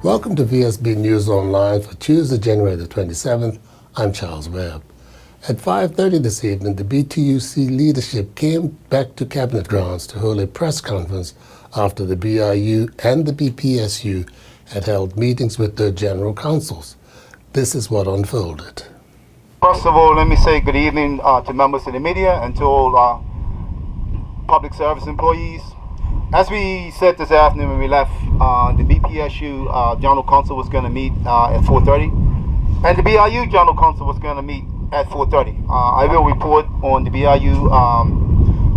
Welcome to Vsb News Online for Tuesday, January the 27th. I'm Charles Webb. At 5:30 this evening, the BTUC leadership came back to Cabinet grounds to hold a press conference after the BRU and the BPSU had held meetings with their general counsels. This is what unfolded. First of all, let me say good evening to members of the media and to all public service employees. As we said this afternoon when we left, the BPSU General Counsel was going to meet at 4:30, and the BRU General Counsel was going to meet at 4:30. I will report on the BRU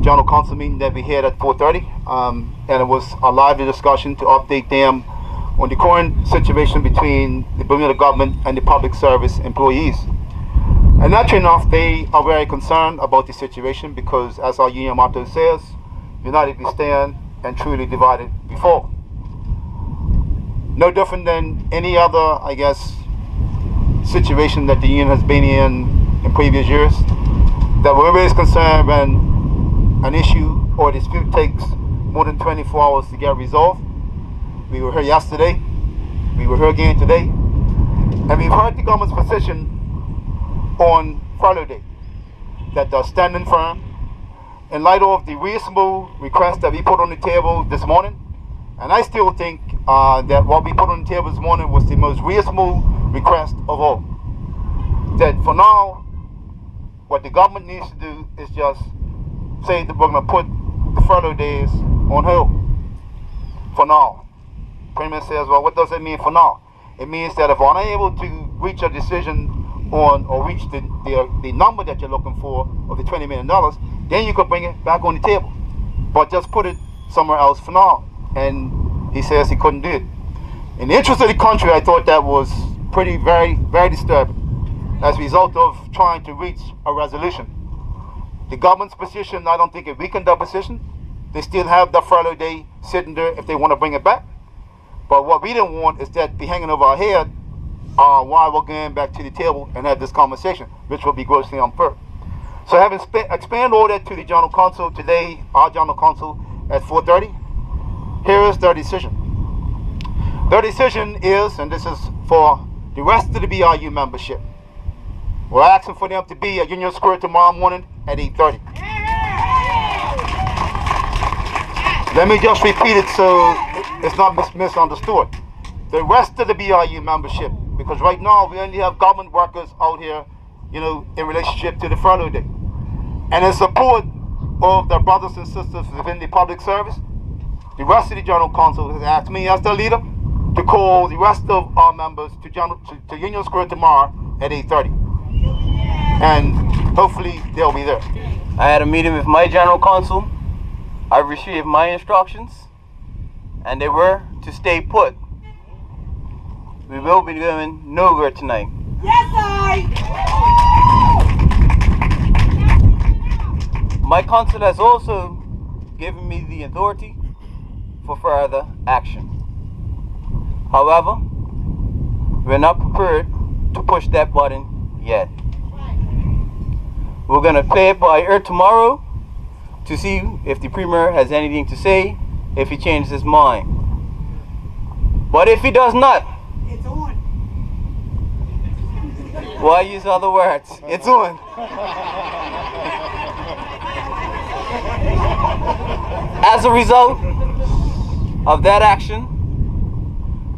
General Counsel meeting that we had at 4:30, and it was a lively discussion to update them on the current situation between the Bermuda government and the public service employees. And naturally enough, they are very concerned about the situation because, as our union motto says, united we stand and truly divided we fall. No different than any other, I guess, situation that the union has been in previous years, that we're always concerned when an issue or dispute takes more than 24 hours to get resolved. We were here yesterday, we were here again today, and we've heard the government's position on furlough day, that they're standing firm in light of the reasonable request that we put on the table this morning. And I still think that what we put on the table this morning was the most reasonable request of all. That for now, what the government needs to do is just say that we're going to put the furlough days on hold for now. Premier says, well, what does it mean for now? It means that if we're unable to reach a decision on or reach the number that you're looking for of the $20 million, then you could bring it back on the table. But just put it somewhere else for now. And he says he couldn't do it. In the interest of the country, I thought that was very disturbing as a result of trying to reach a resolution. The government's position, I don't think it weakened their position. They still have the furlough day sitting there if they want to bring it back. But what we didn't want is that be hanging over our head while we're going back to the table and have this conversation, which will be grossly unfair. So having expanded all that to the General Counsel today, our General Counsel at 4:30, here is their decision. Their decision is, and this is for the rest of the BRU membership, we're asking for them to be at Union Square tomorrow morning at 8:30. Let me just repeat it so it's not misunderstood. The rest of the BRU membership, because right now we only have government workers out here, in relationship to the furlough day. And in support of their brothers and sisters within the public service, the rest of the General Counsel has asked me as their leader to call the rest of our members to Union Square tomorrow at 8:30. And hopefully they'll be there. I had a meeting with my General Counsel. I received my instructions, and they were to stay put. We will be going nowhere tonight. Yes, I. My counsel has also given me the authority for further action. However, we're not prepared to push that button yet. We're going to play it by ear tomorrow to see if the Premier has anything to say, if he changes his mind. But if he does not, It's on. why use other words? It's on. As a result of that action,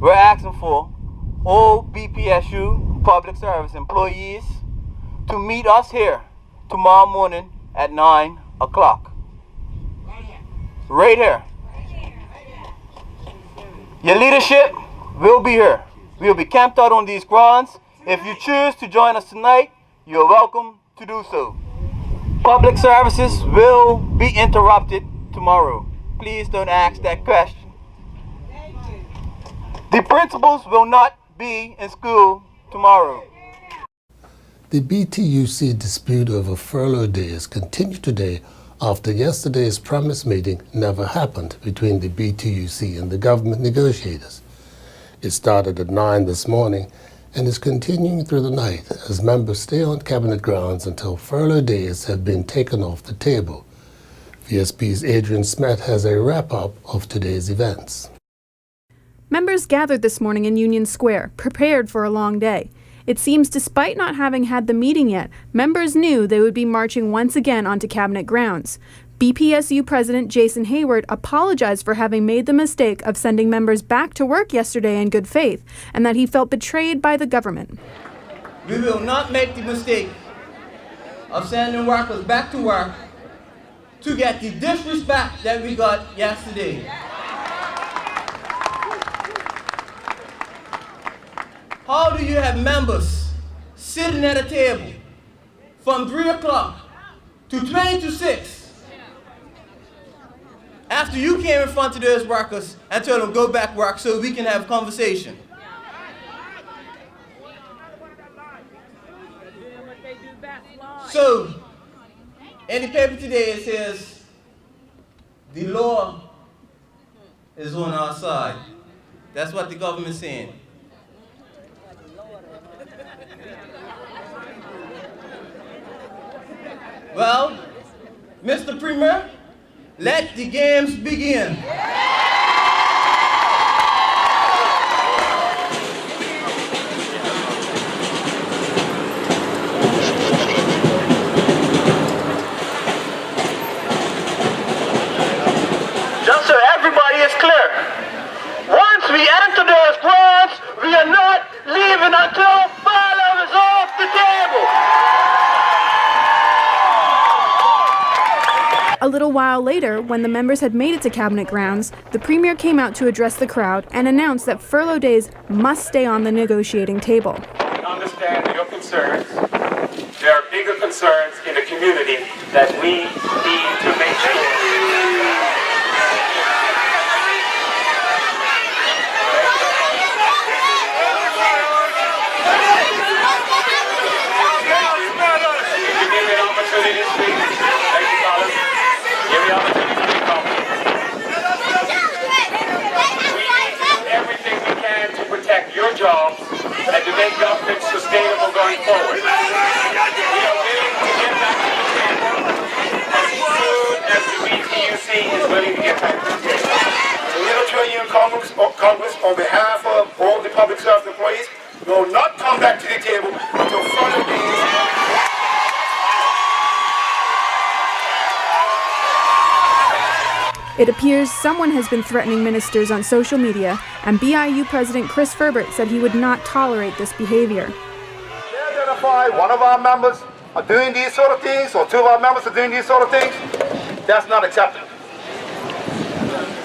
we're asking for all BPSU public service employees to meet us here tomorrow morning at 9 o'clock. Right here. Your leadership will be here. We'll be camped out on these grounds. If you choose to join us tonight, you're welcome to do so. Public services will be interrupted tomorrow. Please don't ask that question. The principals will not be in school tomorrow. The BTUC dispute over furlough days continued today after yesterday's promised meeting never happened between the BTUC and the government negotiators. It started at 9 this morning and is continuing through the night as members stay on Cabinet grounds until furlough days have been taken off the table. VSB's Adrian Smith has a wrap-up of today's events. Members gathered this morning in Union Square, prepared for a long day. It seems despite not having had the meeting yet, members knew they would be marching once again onto Cabinet grounds. BPSU President Jason Hayward apologized for having made the mistake of sending members back to work yesterday in good faith, and that he felt betrayed by the government. We will not make the mistake of sending workers back to work to get the disrespect that we got yesterday. How do you have members sitting at a table from 3 o'clock to 20 to 6 after you came in front of those workers and told them go back work so we can have a conversation? So, in the paper today it says the law is on our side. That's what the government's saying. Well, Mr. Premier, let the games begin. Just so everybody is clear, once we enter those grounds, we are not leaving until furlough is off the table. A little while later, when the members had made it to Cabinet grounds, the Premier came out to address the crowd and announced that furlough days must stay on the negotiating table. We understand your concerns. There are bigger concerns in the community that we need to make sure. Give me an opportunity to speak. Thank you, Colin. Give me an opportunity to speak. We need to do everything we can to protect your jobs and to make government sustainable going forward. We are willing to get back to the table as soon as the BTUC is willing to get back to the table. The Little Trade Union Congress, on behalf of all the public service employees, will not come back to the table until further days. It appears someone has been threatening ministers on social media, and BIU President Chris Ferbert said he would not tolerate this behavior. They identify one of our members are doing these sort of things, or two of our members are doing these sort of things. That's not acceptable.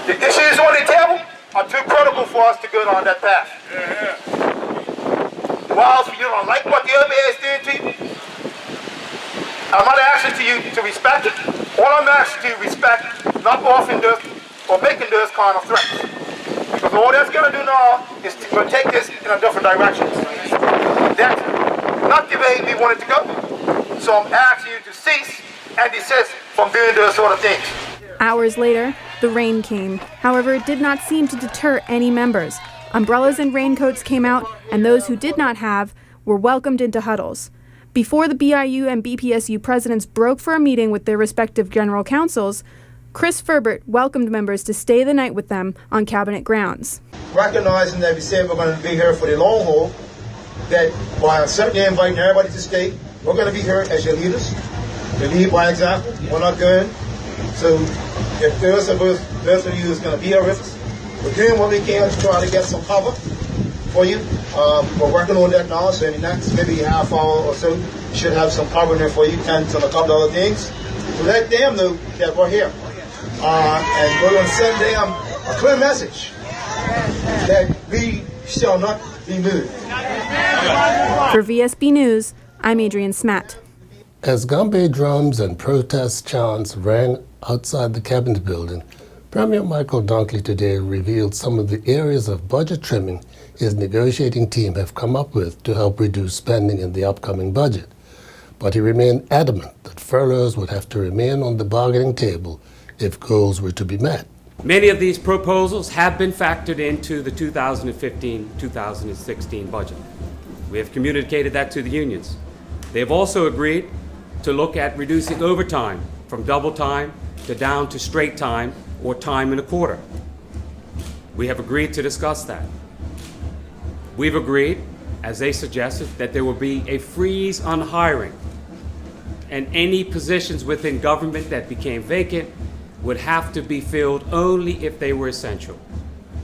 The issues on the table are too critical for us to go down that path. Whilst you don't like what the other is doing to you, I'm not asking you to respect it. All I'm asking you to respect not offering those or making those kind of threats. Because all that's going to do now is to take this in a different direction. That's not the way we want it to go. So I'm asking you to cease and desist from doing those sort of things. Hours later, the rain came. However, it did not seem to deter any members. Umbrellas and raincoats came out, and those who did not have were welcomed into huddles. Before the BIU and BPSU presidents broke for a meeting with their respective general counsels, Chris Ferbert welcomed members to stay the night with them on Cabinet grounds. Recognizing that we said we're going to be here for the long haul, that while certainly inviting everybody to stay, we're going to be here as your leaders. You lead by example. We're not going. So if those of you who's going to be here with us, we're doing what we can to try to get some cover for you. We're working on that now, so in the next maybe half hour or so, we should have some cover there for you and some a couple other things. So let them know that we're here. And we're going to send them a clear message that we shall not be moved. For Vsb News, I'm Adrian Smatt. As Gambé drums and protest chants rang outside the Cabinet building, Premier Michael Dunkley today revealed some of the areas of budget trimming his negotiating team have come up with to help reduce spending in the upcoming budget. But he remained adamant that furloughs would have to remain on the bargaining table if goals were to be met. Many of these proposals have been factored into the 2015-2016 budget. We have communicated that to the unions. They have also agreed to look at reducing overtime from double time to down to straight time or time and a quarter. We have agreed to discuss that. We've agreed, as they suggested, that there will be a freeze on hiring, and any positions within government that became vacant would have to be filled only if they were essential.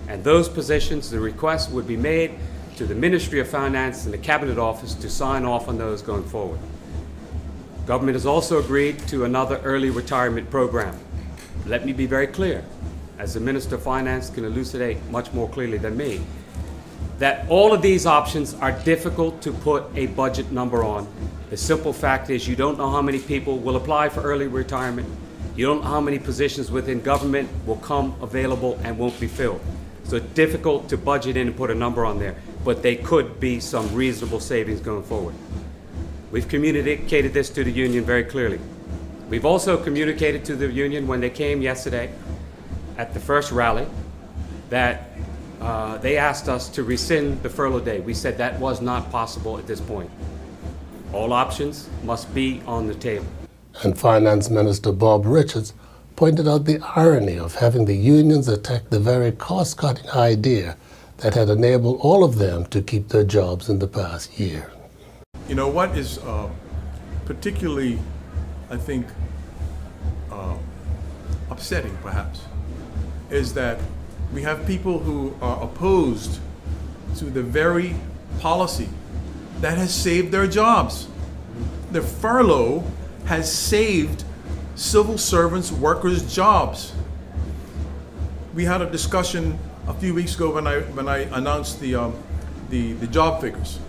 And those positions, the request would be made to the Ministry of Finance and the Cabinet Office to sign off on those going forward. Government has also agreed to another early retirement program. Let me be very clear, as the Minister of Finance can elucidate much more clearly than me, that all of these options are difficult to put a budget number on. The simple fact is you don't know how many people will apply for early retirement. You don't know how many positions within government will come available and won't be filled. So it's difficult to budget in and put a number on there, but they could be some reasonable savings going forward. We've communicated this to the union very clearly. We've also communicated to the union when they came yesterday at the first rally that they asked us to rescind the furlough day. We said that was not possible at this point. All options must be on the table. And Finance Minister Bob Richards pointed out the irony of having the unions attack the very cost-cutting idea that had enabled all of them to keep their jobs in the past year. You know, what is particularly, I think, upsetting perhaps, is that we have people who are opposed to the very policy that has saved their jobs. The furlough has saved civil servants, workers' jobs. We had a discussion a few weeks ago when I announced the job figures.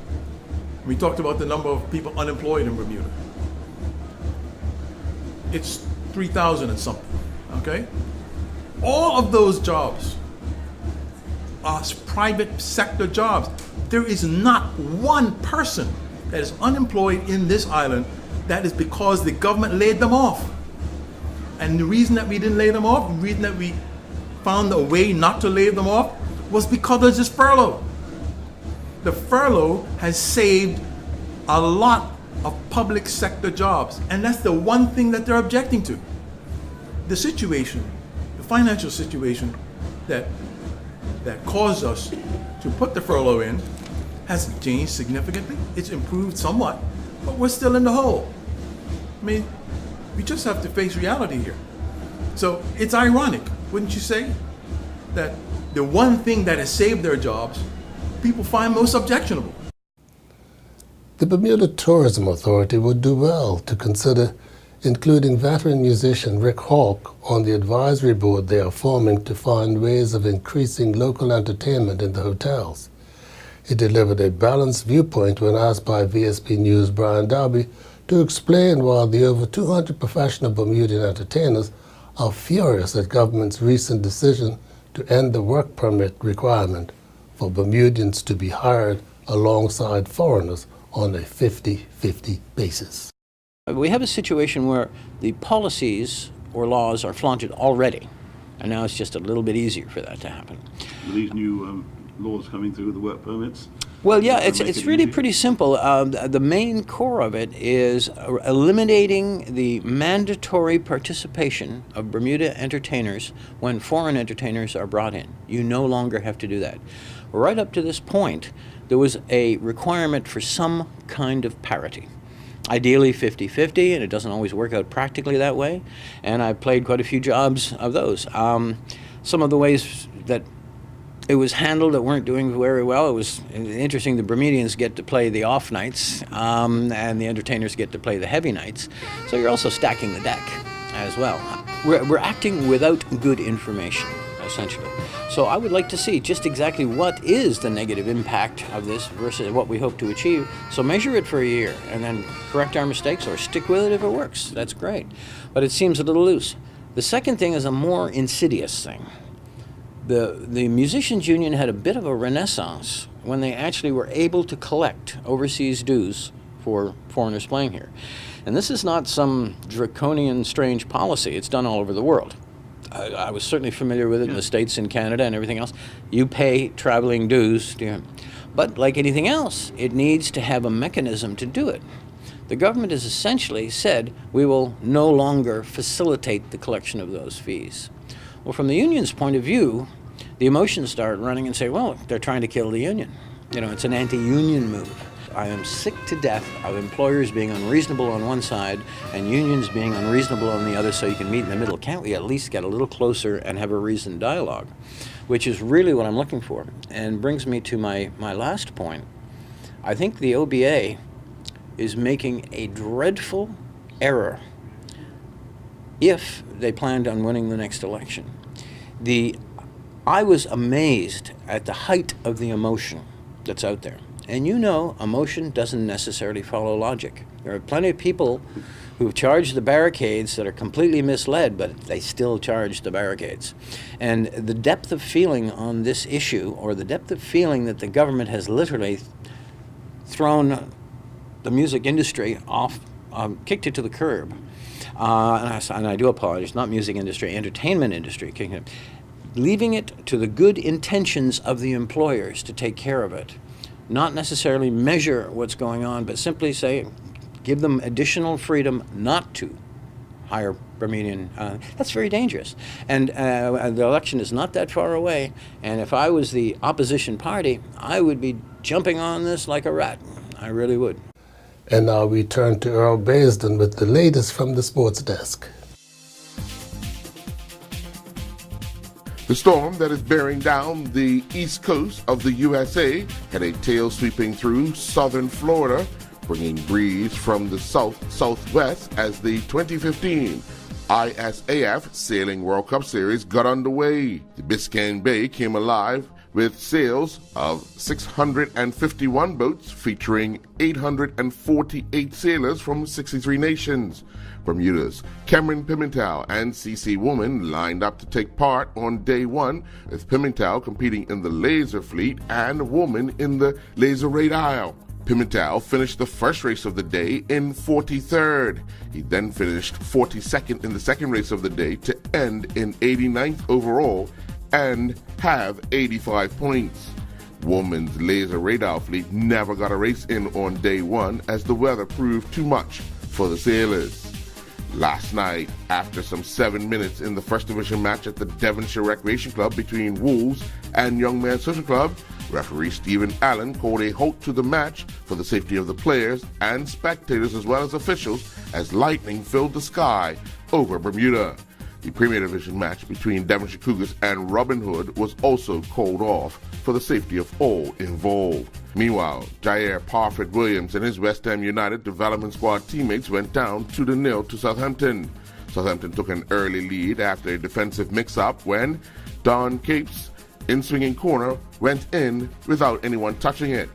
We talked about the number of people unemployed in Bermuda. It's 3,000 and something, okay? All of those jobs are private sector jobs. There is not one person that is unemployed in this island that is because the government laid them off. And the reason that we didn't lay them off, the reason that we found a way not to lay them off, was because of this furlough. The furlough has saved a lot of public sector jobs, and that's the one thing that they're objecting to. The situation, the financial situation that caused us to put the furlough in hasn't changed significantly. It's improved somewhat, but we're still in the hole. I mean, we just have to face reality here. So it's ironic, wouldn't you say, that the one thing that has saved their jobs, people find most objectionable. The Bermuda Tourism Authority would do well to consider including veteran musician Rick Hawk on the advisory board they are forming to find ways of increasing local entertainment in the hotels. He delivered a balanced viewpoint when asked by Vsb News' Brian Darby to explain why the over 200 professional Bermudian entertainers are furious at government's recent decision to end the work permit requirement for Bermudians to be hired alongside foreigners on a 50-50 basis. We have a situation where the policies or laws are flaunted already, and now it's just a little bit easier for that to happen. Are these new laws coming through, the work permits? Well, yeah, it's really pretty simple. The main core of it is eliminating the mandatory participation of Bermuda entertainers when foreign entertainers are brought in. You no longer have to do that. Right up to this point, there was a requirement for some kind of parity. Ideally 50-50, and it doesn't always work out practically that way. And I played quite a few jobs of those. Some of the ways that it was handled that weren't doing very well. It was interesting. The Bermudians get to play the off nights, and the entertainers get to play the heavy nights. So you're also stacking the deck as well. We're acting without good information, essentially. So I would like to see just exactly what is the negative impact of this versus what we hope to achieve. So measure it for a year and then correct our mistakes or stick with it if it works. That's great. But it seems a little loose. The second thing is a more insidious thing. The Musicians Union had a bit of a renaissance when they actually were able to collect overseas dues for foreigners playing here. And this is not some draconian, strange policy. It's done all over the world. I was certainly familiar with it in the States and Canada and everything else. You pay traveling dues. But like anything else, it needs to have a mechanism to do it. The government has essentially said, we will no longer facilitate the collection of those fees. Well, from the union's point of view, the emotions start running and say, well, they're trying to kill the union. It's an anti-union move. I am sick to death of employers being unreasonable on one side and unions being unreasonable on the other, so you can meet in the middle. Can't we at least get a little closer and have a reasoned dialogue? Which is really what I'm looking for, and brings me to my last point. I think the OBA is making a dreadful error if they planned on winning the next election. I was amazed at the height of the emotion that's out there. And emotion doesn't necessarily follow logic. There are plenty of people who've charged the barricades that are completely misled, but they still charge the barricades. And the depth of feeling on this issue, or the depth of feeling that the government has literally thrown the music industry off, kicked it to the curb. And I do apologize, not music industry, entertainment industry, kicking it, leaving it to the good intentions of the employers to take care of it. Not necessarily measure what's going on, but simply say, give them additional freedom not to hire Bermudian. That's very dangerous. And the election is not that far away. And if I was the opposition party, I would be jumping on this like a rat. I really would. And now we turn to Earl Baisden with the latest from the sports desk. The storm that is bearing down the east coast of the USA had a tail sweeping through southern Florida, bringing breeze from the southwest as the 2015 ISAF Sailing World Cup Series got underway. The Biscayne Bay came alive with sails of 651 boats featuring 848 sailors from 63 nations. Bermuda's Cameron Pimentel and CC Woman lined up to take part on day one, with Pimentel competing in the laser fleet and Woman in the laser radar. Pimentel finished the first race of the day in 43rd. He then finished 42nd in the second race of the day to end in 89th overall and have 85 points. Woman's laser radar fleet never got a race in on day one as the weather proved too much for the sailors. Last night, after some 7 minutes in the First Division match at the Devonshire Recreation Club between Wolves and Young Men's Social Club, referee Stephen Allen called a halt to the match for the safety of the players and spectators as well as officials as lightning filled the sky over Bermuda. The Premier Division match between Devonshire Cougars and Robin Hood was also called off for the safety of all involved. Meanwhile, Jair Parfit Williams and his West Ham United development squad teammates went down 2-0 to Southampton. Southampton took an early lead after a defensive mix-up when Don Capes, in-swinging corner, went in without anyone touching it.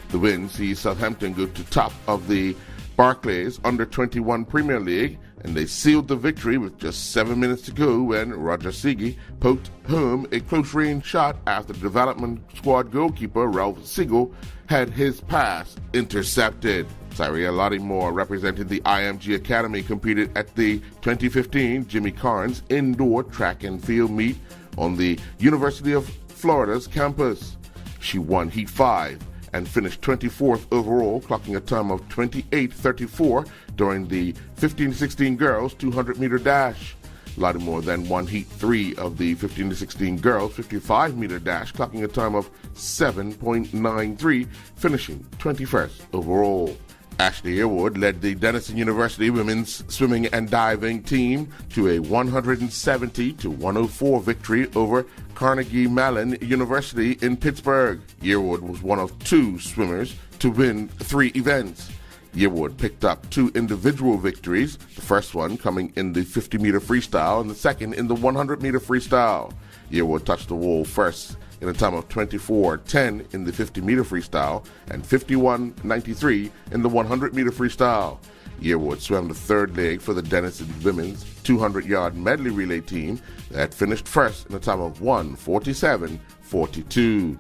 The win sees Southampton go to top of the Barclays Under-21 Premier League, and they sealed the victory with just 7 minutes to go when Roger Sigi poked home a close-range shot after the development squad goalkeeper Ralph Siegel had his pass intercepted. Cyria Lottimore, representing the IMG Academy, competed at the 2015 Jimmy Carnes Indoor Track and Field Meet on the University of Florida's campus. She won Heat 5 and finished 24th overall, clocking a time of 28:34 during the 15-16 girls 200-meter dash. Lottimore then won Heat 3 of the 15-16 girls 55-meter dash, clocking a time of 7.93, finishing 21st overall. Ashley Airwood led the Denison University women's swimming and diving team to a 170-104 victory over Carnegie Mellon University in Pittsburgh. Yearwood was one of two swimmers to win 3 events. Yearwood picked up 2 individual victories, the first one coming in the 50-meter freestyle and the second in the 100-meter freestyle. Yearwood touched the wall first in a time of 24:10 in the 50-meter freestyle and 51:93 in the 100-meter freestyle. Yearwood swam the third leg for the Denison women's 200-yard medley relay team that finished first in a time of 1:47:42.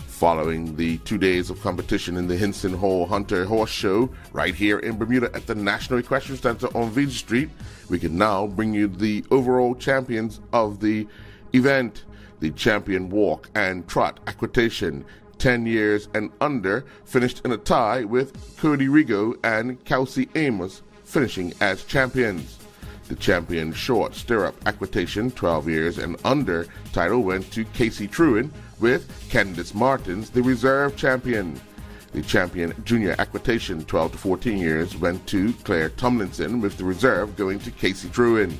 Following the 2 days of competition in the Hinson Hall Hunter Horse Show right here in Bermuda at the National Equestrian Center on Vsb Street, we can now bring you the overall champions of the event. The champion walk and trot equitation, 10 years and under, finished in a tie with Cody Rigo and Kelsey Amos finishing as champions. The champion short stirrup equitation 12 years and under title went to Casey Trewin, with Candice Martins the reserve champion. The champion junior equitation 12 to 14 years went to Claire Tomlinson, with the reserve going to Casey Trewin.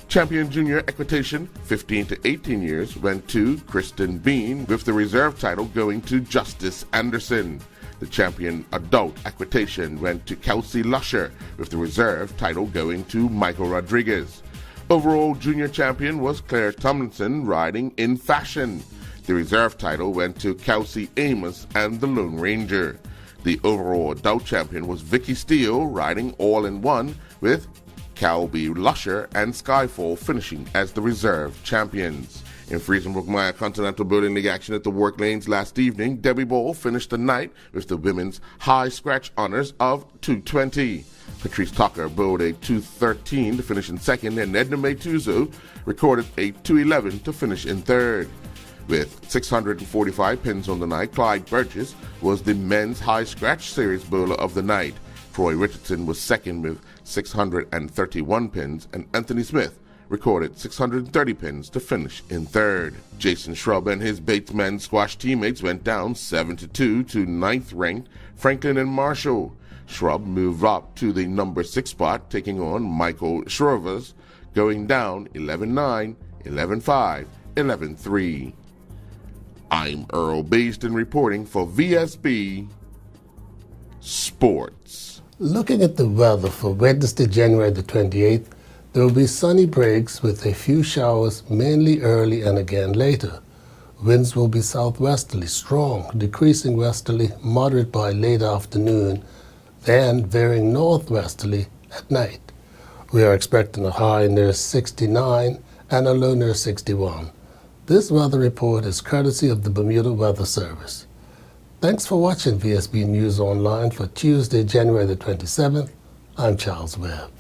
Champion junior equitation 15 to 18 years went to Kristen Bean, with the reserve title going to Justice Anderson. The champion adult equitation went to Kelsey Lusher, with the reserve title going to Michael Rodriguez. Overall junior champion was Claire Tomlinson, riding In Fashion. The reserve title went to Kelsey Amos and the Lone Ranger. The overall adult champion was Vicky Steele, riding All in One, with Calby Lusher and Skyfall finishing as the reserve champions. In Friesenbrook Maya Continental Building League action at the Work Lanes last evening, Debbie Ball finished the night with the women's high scratch honors of 220. Patrice Tucker bowled a 213 to finish in second, and Edna Mae Tuzo recorded a 211 to finish in third. With 645 pins on the night, Clyde Burgess was the men's high scratch series bowler of the night. Troy Richardson was second with 631 pins, and Anthony Smith recorded 630 pins to finish in third. Jason Shrub and his Batesman squash teammates went down 7-2 to 9th-ranked Franklin and Marshall. Shrub moved up to the number 6 spot, taking on Michael Shrovers, going down 11-9, 11-5, 11-3. I'm Earl Basden reporting for VSB Sports. Looking at the weather for Wednesday, January the 28th, there will be sunny breaks with a few showers, mainly early and again later. Winds will be southwesterly, strong, decreasing westerly, moderate by late afternoon, then varying northwesterly at night. We are expecting a high near 69 and a low near 61. This weather report is courtesy of the Bermuda Weather Service. Thanks for watching VSB News Online for Tuesday, January the 27th. I'm Charles Webb.